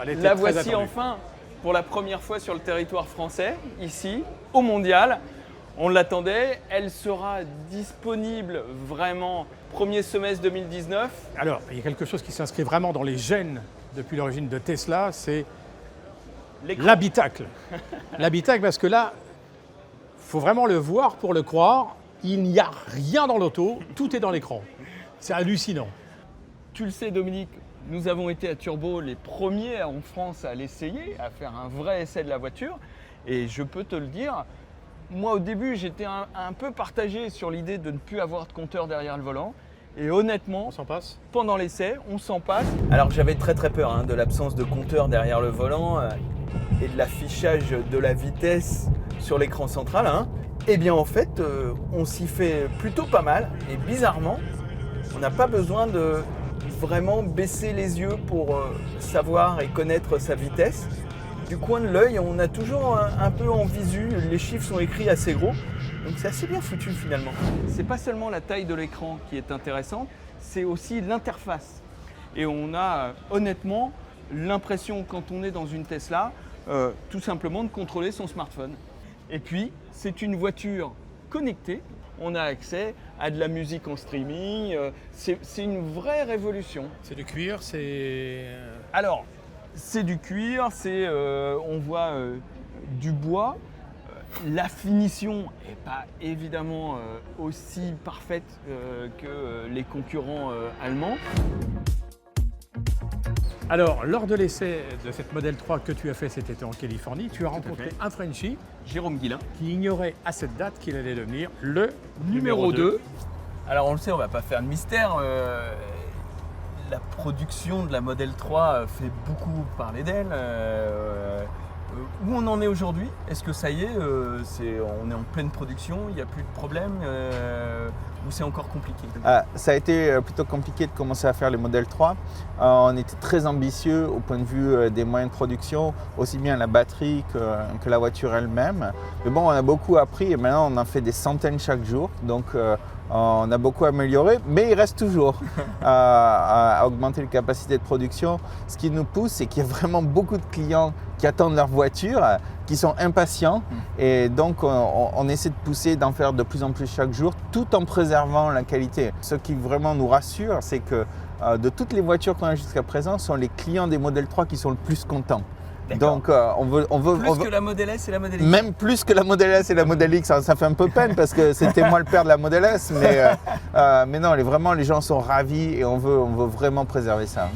Elle était La très voici attendue. enfin pour la première fois sur le territoire français, ici, au Mondial. On l'attendait, elle sera disponible vraiment premier semestre 2019. Alors, il y a quelque chose qui s'inscrit vraiment dans les gènes depuis l'origine de Tesla, c'est L'écran. l'habitacle. L'habitacle, parce que là, il faut vraiment le voir pour le croire. Il n'y a rien dans l'auto, tout est dans l'écran. C'est hallucinant. Tu le sais Dominique, nous avons été à Turbo les premiers en France à l'essayer, à faire un vrai essai de la voiture. Et je peux te le dire, moi au début j'étais un peu partagé sur l'idée de ne plus avoir de compteur derrière le volant. Et honnêtement, On s'en passe? pendant l'essai, on s'en passe. Alors j'avais très peur de l'absence de compteur derrière le volant et de l'affichage de la vitesse sur l'écran central. Eh bien en fait, on s'y fait plutôt pas mal et bizarrement, on n'a pas besoin de vraiment baisser les yeux pour savoir et connaître sa vitesse. Du coin de l'œil, on a toujours un peu en visu, les chiffres sont écrits assez gros. Donc c'est assez bien foutu finalement. C'est pas seulement la taille de l'écran qui est intéressante, c'est aussi l'interface. Et on a honnêtement l'impression quand on est dans une Tesla, tout simplement de contrôler son smartphone. Et puis c'est une voiture connectée, on a accès à de la musique en streaming, c'est une vraie révolution. C'est du cuir, c'est... Alors c'est du cuir, on voit du bois. La finition n'est pas évidemment aussi parfaite que les concurrents allemands. Alors, lors de l'essai de cette Model 3 que tu as fait cet été en Californie, tu as rencontré fait. un Frenchie Jérôme Guillain. qui ignorait à cette date qu'il allait devenir le Numéro 2. Alors on le sait, on ne va pas faire de mystère. La production de la Model 3 fait beaucoup parler d'elle. Où on en est aujourd'hui? Est-ce que ça y est, on est en pleine production, il n'y a plus de problème ou c'est encore compliqué? Ça a été plutôt compliqué de commencer à faire les Model 3. On était très ambitieux au point de vue des moyens de production, aussi bien la batterie que la voiture elle-même. Mais bon, on a beaucoup appris et maintenant on en fait des centaines chaque jour. Donc on a beaucoup amélioré, mais il reste toujours à augmenter les capacités de production. Ce qui nous pousse, c'est qu'il y a vraiment beaucoup de clients qui attendent leur voiture, qui sont impatients. Et donc, on essaie de pousser, d'en faire de plus en plus chaque jour, tout en préservant la qualité. Ce qui vraiment nous rassure, c'est que de toutes les voitures qu'on a jusqu'à présent, ce sont les clients des Model 3 qui sont le plus contents. Donc, on veut que la Model S et la Model X. Même plus que la Model S et la Model X, ça fait un peu peine parce que c'était moi le père de la Model S, mais non, vraiment les gens sont ravis et on veut vraiment préserver ça.